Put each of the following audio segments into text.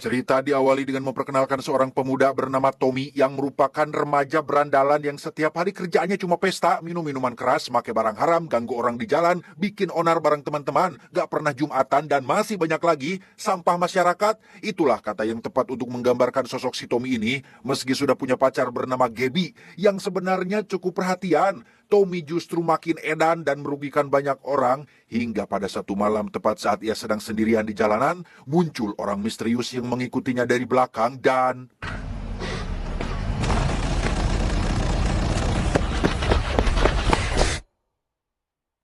Cerita diawali dengan memperkenalkan seorang pemuda bernama Tommy yang merupakan remaja berandalan yang setiap hari kerjaannya cuma pesta, minum minuman keras, pakai barang haram, ganggu orang di jalan, bikin onar bareng teman-teman, gak pernah Jumatan, dan masih banyak lagi sampah masyarakat. Itulah kata yang tepat untuk menggambarkan sosok si Tommy ini, meski sudah punya pacar bernama Gaby yang sebenarnya cukup perhatian. Tommy justru makin edan dan merugikan banyak orang, hingga pada satu malam tepat saat ia sedang sendirian di jalanan, muncul orang misterius yang mengikutinya dari belakang dan...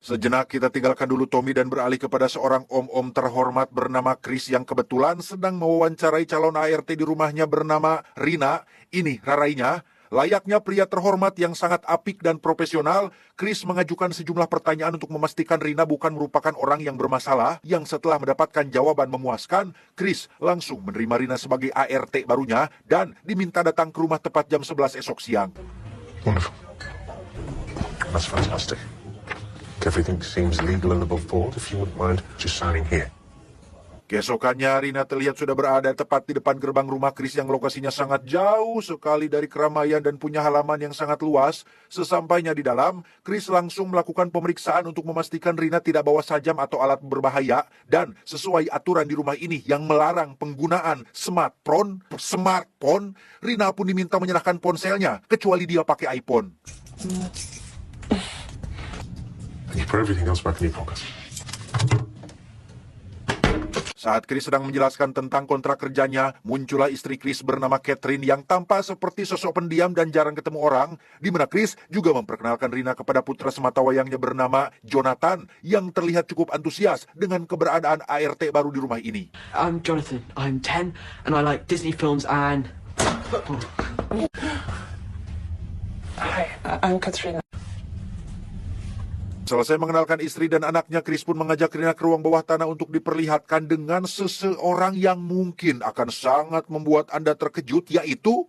Sejenak kita tinggalkan dulu Tommy dan beralih kepada seorang om-om terhormat bernama Chris yang kebetulan sedang mewawancarai calon ART di rumahnya bernama Rina. Ini rarainya. Layaknya pria terhormat yang sangat apik dan profesional, Chris mengajukan sejumlah pertanyaan untuk memastikan Rina bukan merupakan orang yang bermasalah, yang setelah mendapatkan jawaban memuaskan, Chris langsung menerima Rina sebagai ART barunya dan diminta datang ke rumah tepat jam 11 esok siang. Wonderful. That's fantastic. Everything seems legal and above board. If you wouldn't mind just signing here. Keesokannya, Rina terlihat sudah berada tepat di depan gerbang rumah Chris yang lokasinya sangat jauh sekali dari keramaian dan punya halaman yang sangat luas. Sesampainya di dalam, Chris langsung melakukan pemeriksaan untuk memastikan Rina tidak bawa sajam atau alat berbahaya. Dan sesuai aturan di rumah ini yang melarang penggunaan smartphone, Rina pun diminta menyerahkan ponselnya, kecuali dia pakai iPhone. You put everything else back in your pocket. Saat Chris sedang menjelaskan tentang kontrak kerjanya, muncullah istri Chris bernama Catherine yang tampak seperti sosok pendiam dan jarang ketemu orang, di mana Chris juga memperkenalkan Rina kepada putra sematawayangnya bernama Jonathan yang terlihat cukup antusias dengan keberadaan ART baru di rumah ini. I'm Jonathan, I'm 10 and I like Disney films and... Hi, I'm Katrina. Selesai mengenalkan istri dan anaknya, Chris pun mengajak Rina ke ruang bawah tanah untuk diperlihatkan dengan seseorang yang mungkin akan sangat membuat Anda terkejut, yaitu...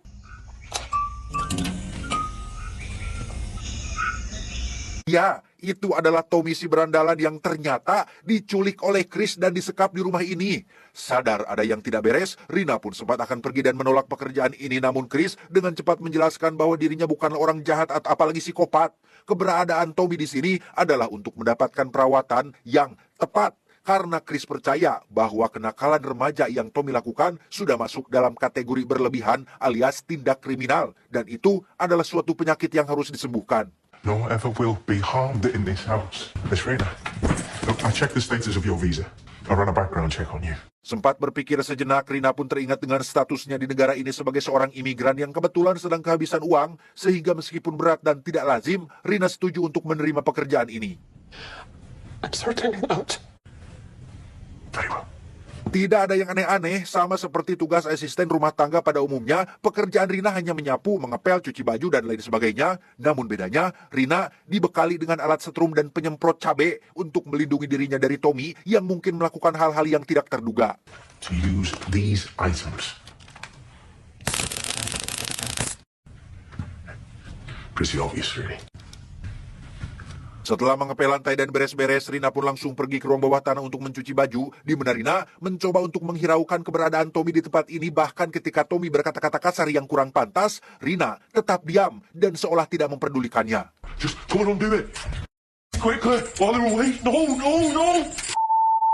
Ya, itu adalah Tommy si berandalan yang ternyata diculik oleh Chris dan disekap di rumah ini. Sadar ada yang tidak beres, Rina pun sempat akan pergi dan menolak pekerjaan ini. Namun Chris dengan cepat menjelaskan bahwa dirinya bukanlah orang jahat atau apalagi psikopat. Keberadaan Tommy di sini adalah untuk mendapatkan perawatan yang tepat. Karena Chris percaya bahwa kenakalan remaja yang Tommy lakukan sudah masuk dalam kategori berlebihan alias tindak kriminal. Dan itu adalah suatu penyakit yang harus disembuhkan. No one ever will be harmed in this house. Miss Rina, look, I checked the status of your visa. I ran a background check on you. Sempat berpikir sejenak, Rina pun teringat dengan statusnya di negara ini sebagai seorang imigran yang kebetulan sedang kehabisan uang, sehingga meskipun berat dan tidak lazim, Rina setuju untuk menerima pekerjaan ini. I'm sorting it out. Very well. Tidak ada yang aneh-aneh, sama seperti tugas asisten rumah tangga pada umumnya, pekerjaan Rina hanya menyapu, mengepel, cuci baju, dan lain sebagainya. Namun bedanya, Rina dibekali dengan alat setrum dan penyemprot cabai untuk melindungi dirinya dari Tommy yang mungkin melakukan hal-hal yang tidak terduga. To use these items. Pretty obvious, really. Setelah mengepel lantai dan beres-beres, Rina pun langsung pergi ke ruang bawah tanah untuk mencuci baju, di mana Rina mencoba untuk menghiraukan keberadaan Tommy di tempat ini. Bahkan ketika Tommy berkata-kata kasar yang kurang pantas, Rina tetap diam dan seolah tidak memperdulikannya. Just come on, do it. Quickly, while they're away. No.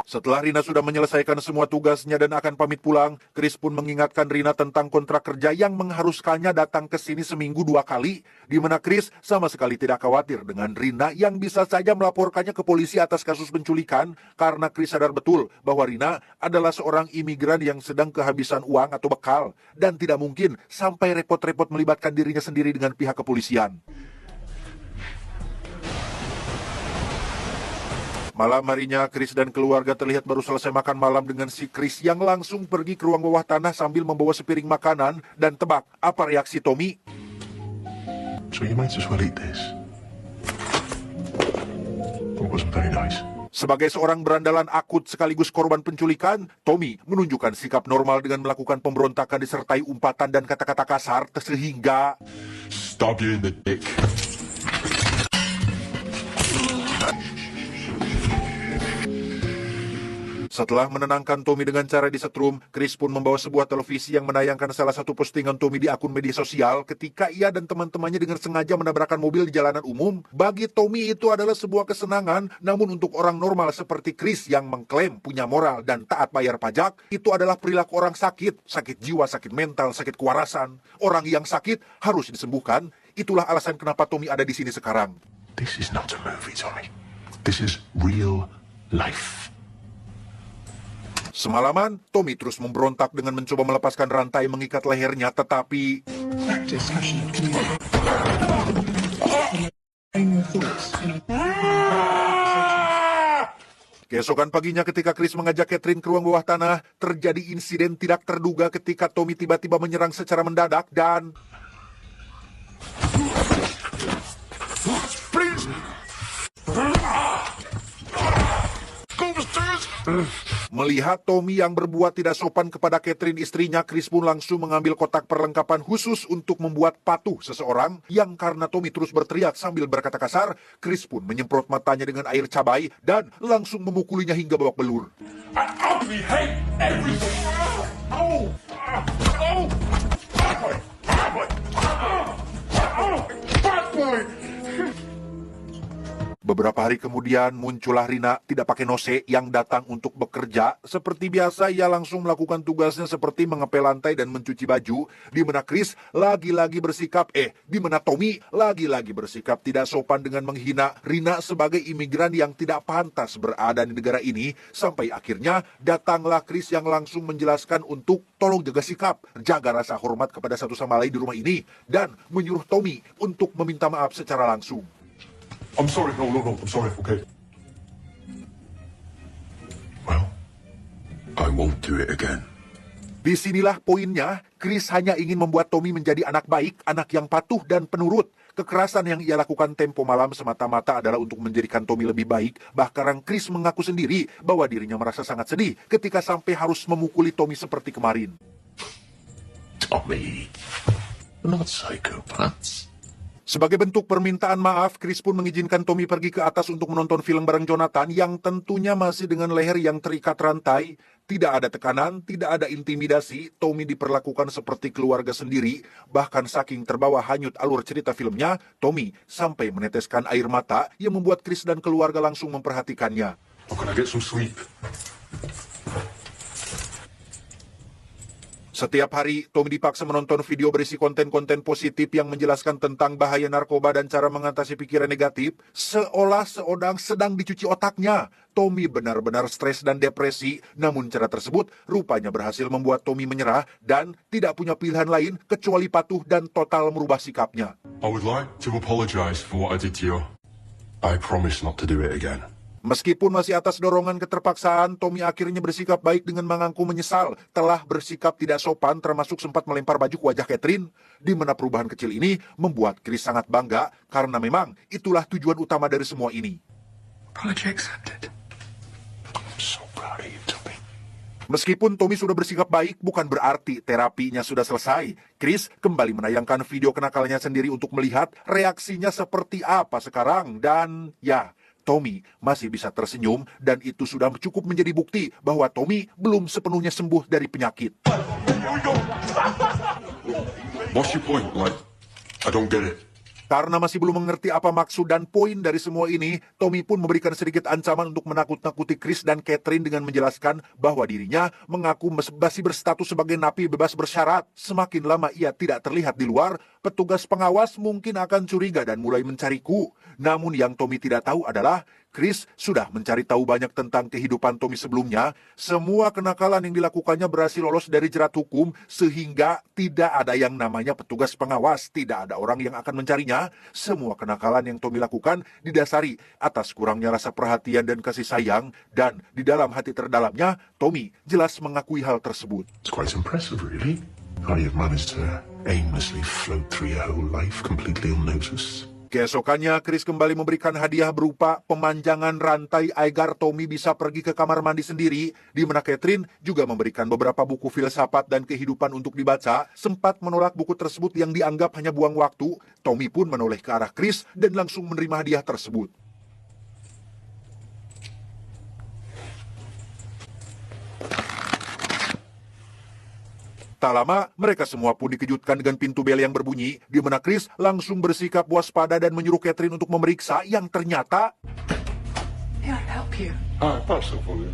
Setelah Rina sudah menyelesaikan semua tugasnya dan akan pamit pulang, Chris pun mengingatkan Rina tentang kontrak kerja yang mengharuskannya datang ke sini seminggu 2 kali, di mana Chris sama sekali tidak khawatir dengan Rina yang bisa saja melaporkannya ke polisi atas kasus penculikan, karena Chris sadar betul bahwa Rina adalah seorang imigran yang sedang kehabisan uang atau bekal, dan tidak mungkin sampai repot-repot melibatkan dirinya sendiri dengan pihak kepolisian. Malam harinya, Chris dan keluarga terlihat baru selesai makan malam dengan si Chris yang langsung pergi ke ruang bawah tanah sambil membawa sepiring makanan. Dan tebak, apa reaksi Tommy? So you might as well eat this. It wasn't very nice. Sebagai seorang berandalan akut sekaligus korban penculikan, Tommy menunjukkan sikap normal dengan melakukan pemberontakan disertai umpatan dan kata-kata kasar sehingga... Stab you in the dick. Setelah menenangkan Tommy dengan cara disetrum, Chris pun membawa sebuah televisi yang menayangkan salah satu postingan Tommy di akun media sosial ketika ia dan teman-temannya dengan sengaja menabrakkan mobil di jalanan umum. Bagi Tommy itu adalah sebuah kesenangan, namun untuk orang normal seperti Chris yang mengklaim punya moral dan taat bayar pajak, itu adalah perilaku orang sakit, sakit jiwa, sakit mental, sakit kewarasan. Orang yang sakit harus disembuhkan. Itulah alasan kenapa Tommy ada di sini sekarang. This is not a movie, Tommy. This is real life. Semalaman, Tommy terus memberontak dengan mencoba melepaskan rantai mengikat lehernya, tetapi keesokan paginya ketika Chris mengajak Catherine ke ruang bawah tanah, terjadi insiden tidak terduga ketika Tommy tiba-tiba menyerang secara mendadak dan melihat Tommy yang berbuat tidak sopan kepada Catherine istrinya, Chris pun langsung mengambil kotak perlengkapan khusus untuk membuat patuh seseorang yang karena Tommy terus berteriak sambil berkata kasar, Chris pun menyemprot matanya dengan air cabai dan langsung memukulinya hingga babak belur. Beberapa hari kemudian muncullah Rina tidak pakai nose yang datang untuk bekerja. Seperti biasa ia langsung melakukan tugasnya seperti mengepel lantai dan mencuci baju, di mana Chris lagi-lagi bersikap di mana Tommy lagi-lagi bersikap tidak sopan dengan menghina Rina sebagai imigran yang tidak pantas berada di negara ini, sampai akhirnya datanglah Chris yang langsung menjelaskan untuk tolong jaga sikap, jaga rasa hormat kepada satu sama lain di rumah ini, dan menyuruh Tommy untuk meminta maaf secara langsung. I'm sorry, no, I'm sorry, okay. Well, I won't do it again. Disinilah poinnya, Chris hanya ingin membuat Tommy menjadi anak baik, anak yang patuh dan penurut. Kekerasan yang ia lakukan tempo malam semata-mata adalah untuk menjadikan Tommy lebih baik. Bahkan Chris mengaku sendiri bahwa dirinya merasa sangat sedih ketika sampai harus memukuli Tommy seperti kemarin. Tommy, we're not psychopaths. Sebagai bentuk permintaan maaf, Chris pun mengizinkan Tommy pergi ke atas untuk menonton film bareng Jonathan yang tentunya masih dengan leher yang terikat rantai. Tidak ada tekanan, tidak ada intimidasi, Tommy diperlakukan seperti keluarga sendiri. Bahkan saking terbawa hanyut alur cerita filmnya, Tommy sampai meneteskan air mata yang membuat Chris dan keluarga langsung memperhatikannya. Oh, can I get some sleep? Setiap hari, Tommy dipaksa menonton video berisi konten-konten positif yang menjelaskan tentang bahaya narkoba dan cara mengatasi pikiran negatif, seolah sedang dicuci otaknya. Tommy benar-benar stres dan depresi, namun cara tersebut rupanya berhasil membuat Tommy menyerah dan tidak punya pilihan lain kecuali patuh dan total merubah sikapnya. I would like to apologize for what I did to you. I promise not to do it again. Meskipun masih atas dorongan keterpaksaan, Tommy akhirnya bersikap baik dengan mengaku menyesal telah bersikap tidak sopan, termasuk sempat melempar baju ke wajah Catherine, di mana perubahan kecil ini membuat Chris sangat bangga karena memang itulah tujuan utama dari semua ini. Apology accepted. I'm so proud of you, Tommy. Meskipun Tommy sudah bersikap baik, bukan berarti terapinya sudah selesai. Chris kembali menayangkan video kenakalannya sendiri untuk melihat reaksinya seperti apa sekarang. Dan ya, Tommy masih bisa tersenyum dan itu sudah cukup menjadi bukti bahwa Tommy belum sepenuhnya sembuh dari penyakit. What's your point? Like, I don't get it. Karena masih belum mengerti apa maksud dan poin dari semua ini, Tommy pun memberikan sedikit ancaman untuk menakut-nakuti Chris dan Catherine dengan menjelaskan bahwa dirinya mengaku masih berstatus sebagai napi bebas bersyarat. Semakin lama ia tidak terlihat di luar, petugas pengawas mungkin akan curiga dan mulai mencariku. Namun yang Tommy tidak tahu adalah Chris sudah mencari tahu banyak tentang kehidupan Tommy sebelumnya. Semua kenakalan yang dilakukannya berhasil lolos dari jerat hukum, sehingga tidak ada yang namanya petugas pengawas, tidak ada orang yang akan mencarinya. Semua kenakalan yang Tommy lakukan didasari atas kurangnya rasa perhatian dan kasih sayang, dan di dalam hati terdalamnya, Tommy jelas mengakui hal tersebut. It's quite impressive, really. How you've managed to aimlessly float through your whole life completely unnoticed. Keesokannya, Chris kembali memberikan hadiah berupa pemanjangan rantai agar Tommy bisa pergi ke kamar mandi sendiri, di mana Catherine juga memberikan beberapa buku filsafat dan kehidupan untuk dibaca. Sempat menolak buku tersebut yang dianggap hanya buang waktu, Tommy pun menoleh ke arah Chris dan langsung menerima hadiah tersebut. Tak lama, mereka semua pun dikejutkan dengan pintu bel yang berbunyi, di mana Chris langsung bersikap waspada dan menyuruh Catherine untuk memeriksa yang ternyata... May I help you? That's so funny.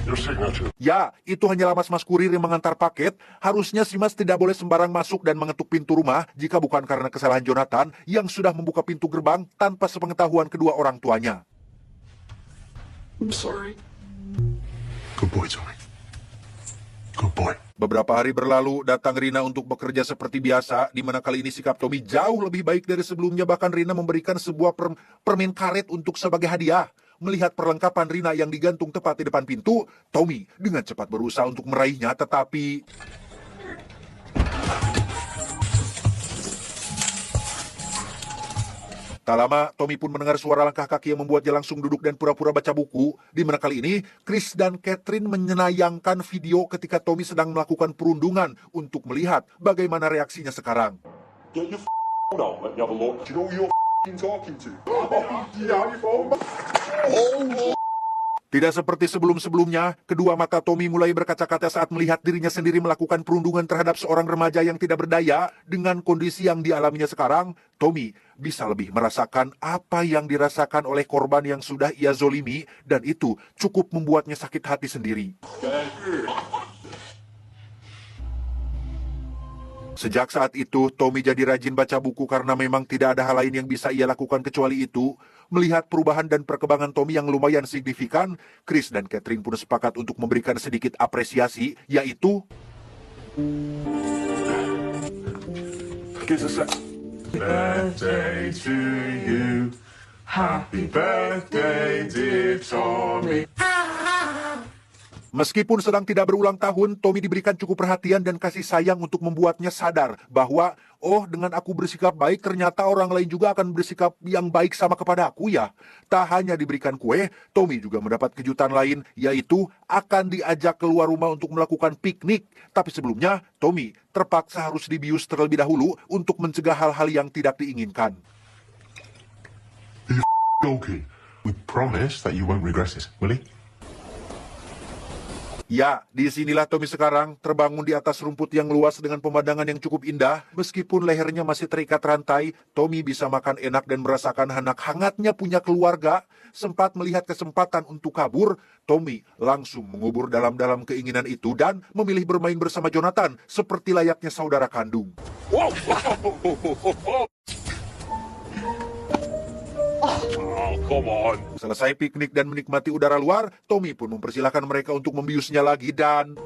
Your signature. Ya, itu hanyalah mas-mas kurir yang mengantar paket. Harusnya si mas tidak boleh sembarang masuk dan mengetuk pintu rumah jika bukan karena kesalahan Jonathan yang sudah membuka pintu gerbang tanpa sepengetahuan kedua orang tuanya. I'm sorry. Good boy, Tommy. Good boy. Beberapa hari berlalu, datang Rina untuk bekerja seperti biasa, di mana kali ini sikap Tommy jauh lebih baik dari sebelumnya. Bahkan Rina memberikan sebuah permen karet untuk sebagai hadiah. Melihat perlengkapan Rina yang digantung tepat di depan pintu, Tommy dengan cepat berusaha untuk meraihnya, tetapi... Tak lama, Tommy pun mendengar suara langkah kaki yang membuatnya langsung duduk dan pura-pura baca buku, di mana kali ini Chris dan Catherine menyenayangkan video ketika Tommy sedang melakukan perundungan untuk melihat bagaimana reaksinya sekarang. Get your phone out, let me have a look. Do you know who you're talking to? Yeah, your phone. Tidak seperti sebelum-sebelumnya, kedua mata Tommy mulai berkaca-kaca saat melihat dirinya sendiri melakukan perundungan terhadap seorang remaja yang tidak berdaya. Dengan kondisi yang dialaminya sekarang, Tommy bisa lebih merasakan apa yang dirasakan oleh korban yang sudah ia zolimi, dan itu cukup membuatnya sakit hati sendiri. Sejak saat itu, Tommy jadi rajin baca buku karena memang tidak ada hal lain yang bisa ia lakukan kecuali itu. Melihat perubahan dan perkembangan Tommy yang lumayan signifikan, Chris dan Catherine pun sepakat untuk memberikan sedikit apresiasi, yaitu... Gives us a birthday to you. Happy birthday, dear Tommy. Meskipun sedang tidak berulang tahun, Tommy diberikan cukup perhatian dan kasih sayang untuk membuatnya sadar bahwa, oh, dengan aku bersikap baik, ternyata orang lain juga akan bersikap yang baik sama kepada aku ya. Tak hanya diberikan kue, Tommy juga mendapat kejutan lain, yaitu akan diajak keluar rumah untuk melakukan piknik. Tapi sebelumnya, Tommy terpaksa harus dibius terlebih dahulu untuk mencegah hal-hal yang tidak diinginkan. Okay. We promise that you won't regret it, will he? Ya, disinilah Tommy sekarang terbangun di atas rumput yang luas dengan pemandangan yang cukup indah. Meskipun lehernya masih terikat rantai, Tommy bisa makan enak dan merasakan hangat-hangatnya punya keluarga. Sempat melihat kesempatan untuk kabur, Tommy langsung mengubur dalam-dalam keinginan itu dan memilih bermain bersama Jonathan seperti layaknya saudara kandung. Oh, come on. Selesai piknik dan menikmati udara luar, Tommy pun mempersilahkan mereka untuk membiusnya lagi dan...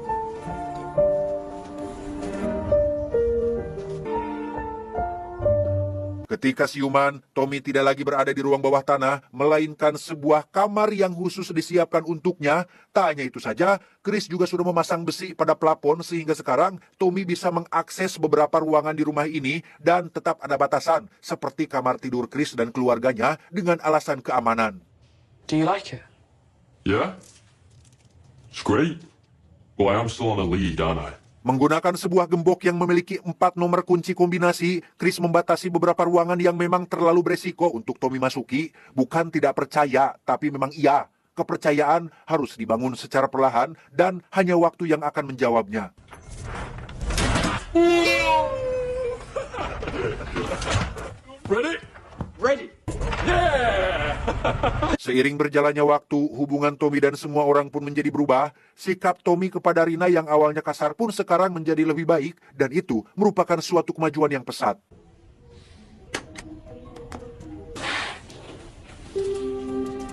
Ketika siuman, Tommy tidak lagi berada di ruang bawah tanah, melainkan sebuah kamar yang khusus disiapkan untuknya. Tak hanya itu saja, Chris juga sudah memasang besi pada plafon sehingga sekarang Tommy bisa mengakses beberapa ruangan di rumah ini dan tetap ada batasan, seperti kamar tidur Chris dan keluarganya dengan alasan keamanan. Do you like it? Yeah? It's great. Well, I'm still on a lead, aren't I? Menggunakan sebuah gembok yang memiliki 4 nomor kunci kombinasi, Chris membatasi beberapa ruangan yang memang terlalu beresiko untuk Tommy masuki. Bukan tidak percaya, tapi memang iya. Kepercayaan harus dibangun secara perlahan dan hanya waktu yang akan menjawabnya. Ready? Ready. Seiring berjalannya waktu, hubungan Tommy dan semua orang pun menjadi berubah. Sikap Tommy kepada Rina yang awalnya kasar pun sekarang menjadi lebih baik, dan itu merupakan suatu kemajuan yang pesat.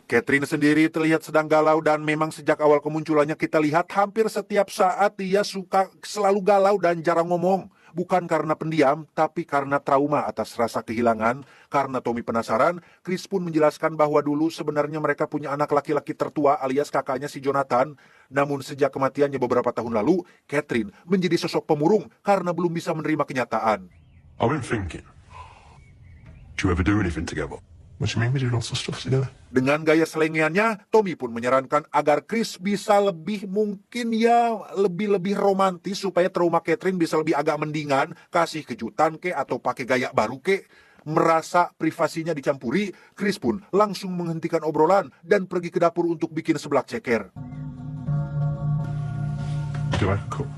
Catherine sendiri terlihat sedang galau dan memang sejak awal kemunculannya kita lihat hampir setiap saat dia suka selalu galau dan jarang ngomong. Bukan karena pendiam, tapi karena trauma atas rasa kehilangan. Karena Tommy penasaran, Chris pun menjelaskan bahwa dulu sebenarnya mereka punya anak laki-laki tertua alias kakaknya si Jonathan. Namun sejak kematiannya beberapa tahun lalu, Catherine menjadi sosok pemurung karena belum bisa menerima kenyataan. I've been thinking. Do you ever do anything together? What do you mean we do lots of stuff together? Dengan gaya selengeannya, Tommy pun menyarankan agar Chris bisa lebih lebih romantis supaya trauma Catherine bisa lebih agak mendingan, kasih kejutan ke atau pakai gaya baru ke. Merasa privasinya dicampuri, Chris pun langsung menghentikan obrolan dan pergi ke dapur untuk bikin seblak ceker. Do I cook?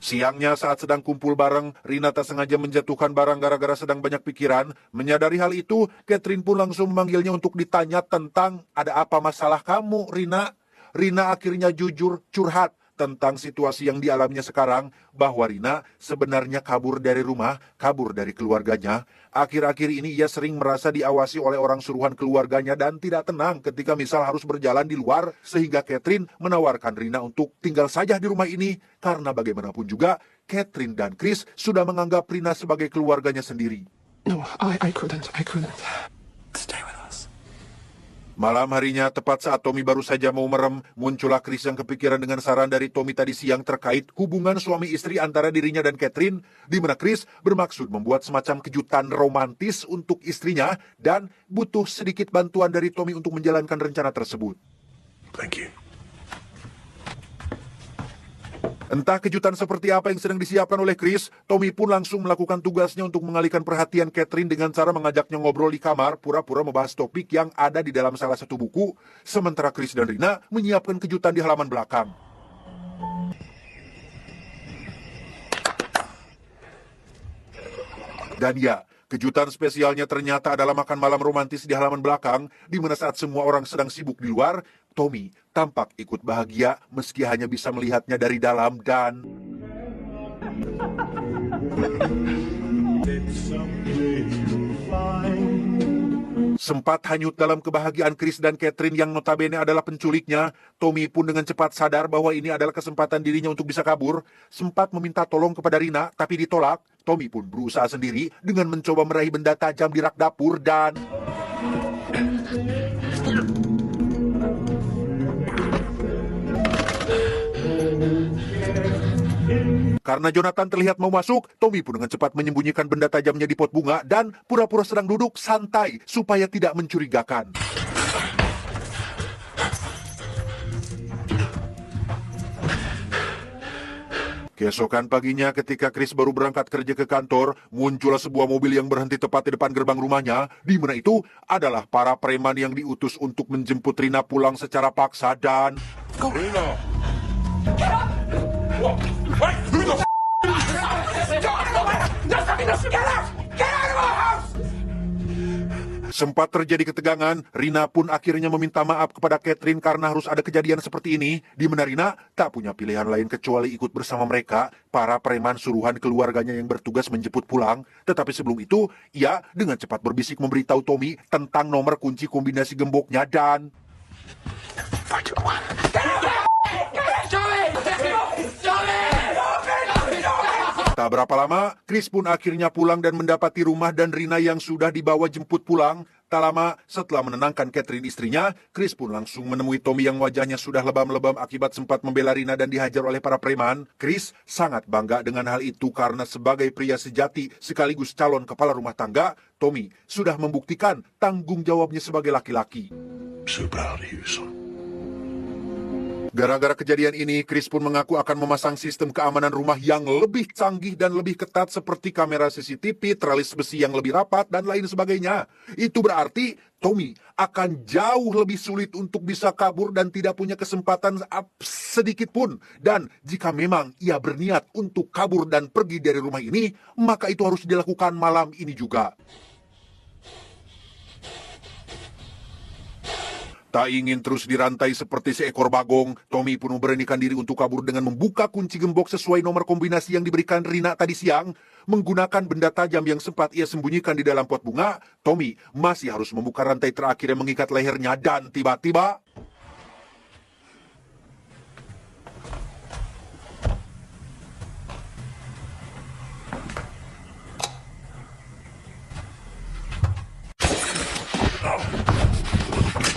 Siangnya saat sedang kumpul bareng, Rina tak sengaja menjatuhkan barang gara-gara sedang banyak pikiran. Menyadari hal itu, Catherine pun langsung memanggilnya untuk ditanya tentang ada apa masalah kamu, Rina. Rina akhirnya jujur curhat tentang situasi yang dialaminya sekarang, bahwa Rina sebenarnya kabur dari rumah, kabur dari keluarganya. Akhir-akhir ini ia sering merasa diawasi oleh orang suruhan keluarganya dan tidak tenang ketika misal harus berjalan di luar, sehingga Catherine menawarkan Rina untuk tinggal saja di rumah ini, karena bagaimanapun juga Catherine dan Chris sudah menganggap Rina sebagai keluarganya sendiri. No, I couldn't. Stay with us. Malam harinya, tepat saat Tommy baru saja mau merem, muncullah Chris yang kepikiran dengan saran dari Tommy tadi siang terkait hubungan suami istri antara dirinya dan Catherine, di mana Chris bermaksud membuat semacam kejutan romantis untuk istrinya dan butuh sedikit bantuan dari Tommy untuk menjalankan rencana tersebut. Thank you. Entah kejutan seperti apa yang sedang disiapkan oleh Chris, Tommy pun langsung melakukan tugasnya untuk mengalihkan perhatian Catherine dengan cara mengajaknya ngobrol di kamar, pura-pura membahas topik yang ada di dalam salah satu buku, sementara Chris dan Rina menyiapkan kejutan di halaman belakang. Dan ya, kejutan spesialnya ternyata adalah makan malam romantis di halaman belakang, di mana saat semua orang sedang sibuk di luar, Tommy tampak ikut bahagia meski hanya bisa melihatnya dari dalam dan... Sempat hanyut dalam kebahagiaan Chris dan Catherine yang notabene adalah penculiknya, Tommy pun dengan cepat sadar bahwa ini adalah kesempatan dirinya untuk bisa kabur. Sempat meminta tolong kepada Rina, tapi ditolak. Tommy pun berusaha sendiri dengan mencoba meraih benda tajam di rak dapur dan... Karena Jonathan terlihat mau masuk, Tommy pun dengan cepat menyembunyikan benda tajamnya di pot bunga dan pura-pura sedang duduk santai supaya tidak mencurigakan. Keesokan paginya ketika Chris baru berangkat kerja ke kantor, muncullah sebuah mobil yang berhenti tepat di depan gerbang rumahnya, di mana itu adalah para preman yang diutus untuk menjemput Rina pulang secara paksa dan... Rina! Sempat terjadi ketegangan, Rina pun akhirnya meminta maaf kepada Catherine karena harus ada kejadian seperti ini, di mana Rina tak punya pilihan lain kecuali ikut bersama mereka, para preman suruhan keluarganya yang bertugas menjemput pulang. Tetapi sebelum itu, ia dengan cepat berbisik memberitahu Tommy tentang nomor kunci kombinasi gemboknya dan... Tak berapa lama, Chris pun akhirnya pulang dan mendapati rumah dan Rina yang sudah dibawa jemput pulang. Tak lama, setelah menenangkan Catherine istrinya, Chris pun langsung menemui Tommy yang wajahnya sudah lebam-lebam akibat sempat membela Rina dan dihajar oleh para preman. Chris sangat bangga dengan hal itu karena sebagai pria sejati sekaligus calon kepala rumah tangga, Tommy sudah membuktikan tanggung jawabnya sebagai laki-laki. So proud of you, son. Gara-gara kejadian ini, Chris pun mengaku akan memasang sistem keamanan rumah yang lebih canggih dan lebih ketat seperti kamera CCTV, tralis besi yang lebih rapat, dan lain sebagainya. Itu berarti Tommy akan jauh lebih sulit untuk bisa kabur dan tidak punya kesempatan sedikit pun. Dan jika memang ia berniat untuk kabur dan pergi dari rumah ini, maka itu harus dilakukan malam ini juga. Tak ingin terus dirantai seperti seekor bagong, Tommy pun memberanikan diri untuk kabur dengan membuka kunci gembok sesuai nomor kombinasi yang diberikan Rina tadi siang. Menggunakan benda tajam yang sempat ia sembunyikan di dalam pot bunga, Tommy masih harus membuka rantai terakhir yang mengikat lehernya dan tiba-tiba...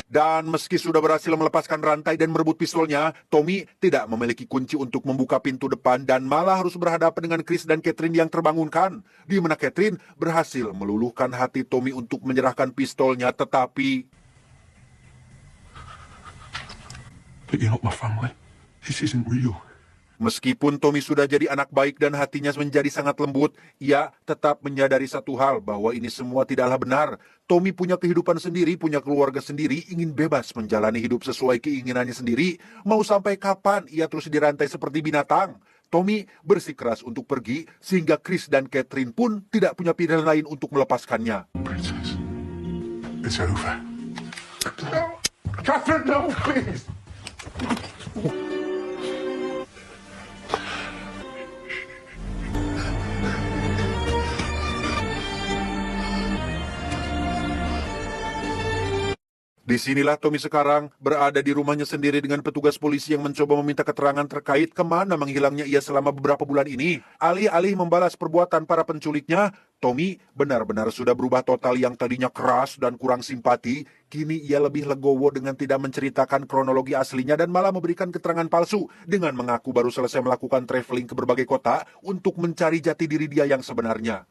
Dan meski sudah berhasil melepaskan rantai dan merebut pistolnya, Tommy tidak memiliki kunci untuk membuka pintu depan dan malah harus berhadapan dengan Chris dan Catherine yang terbangunkan. Di mana Catherine berhasil meluluhkan hati Tommy untuk menyerahkan pistolnya, tetapi... But you're not my family. This isn't real. Meskipun Tommy sudah jadi anak baik dan hatinya menjadi sangat lembut, ia tetap menyadari satu hal bahwa ini semua tidaklah benar. Tommy punya kehidupan sendiri, punya keluarga sendiri, ingin bebas menjalani hidup sesuai keinginannya sendiri. Mau sampai kapan ia terus dirantai seperti binatang? Tommy bersikeras untuk pergi sehingga Chris dan Catherine pun tidak punya pilihan lain untuk melepaskannya. Princess, it's over. No! Catherine, no, please! Disinilah Tommy sekarang berada di rumahnya sendiri dengan petugas polisi yang mencoba meminta keterangan terkait kemana menghilangnya ia selama beberapa bulan ini. Alih-alih membalas perbuatan para penculiknya, Tommy benar-benar sudah berubah total. Yang tadinya keras dan kurang simpati, kini ia lebih legowo dengan tidak menceritakan kronologi aslinya dan malah memberikan keterangan palsu dengan mengaku baru selesai melakukan traveling ke berbagai kota untuk mencari jati diri dia yang sebenarnya.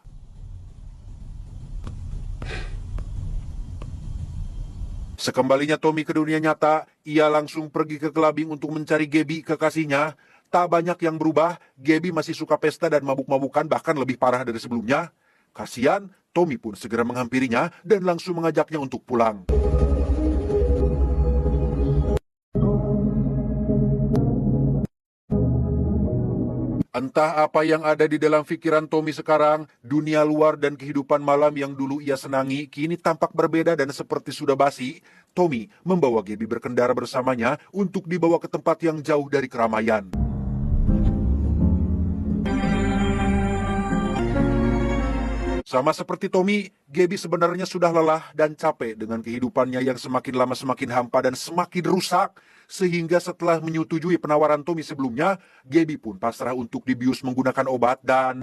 Sekembalinya Tommy ke dunia nyata, ia langsung pergi ke kelabing untuk mencari Gabby, kekasihnya. Tak banyak yang berubah, Gabby masih suka pesta dan mabuk-mabukan, bahkan lebih parah dari sebelumnya. Kasian, Tommy pun segera menghampirinya dan langsung mengajaknya untuk pulang. Entah apa yang ada di dalam pikiran Tommy sekarang, dunia luar dan kehidupan malam yang dulu ia senangi kini tampak berbeda dan seperti sudah basi. Tommy membawa Gabby berkendara bersamanya untuk dibawa ke tempat yang jauh dari keramaian. Sama seperti Tommy, Gabby sebenarnya sudah lelah dan capek dengan kehidupannya yang semakin lama semakin hampa dan semakin rusak. Sehingga setelah menyetujui penawaran Tommy sebelumnya, Gabby pun pasrah untuk dibius menggunakan obat dan...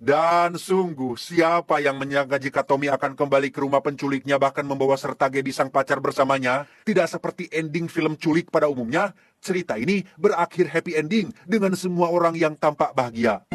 Dan sungguh, siapa yang menyangka jika Tommy akan kembali ke rumah penculiknya bahkan membawa serta Gabby sang pacar bersamanya? Tidak seperti ending film culik pada umumnya, cerita ini berakhir happy ending dengan semua orang yang tampak bahagia.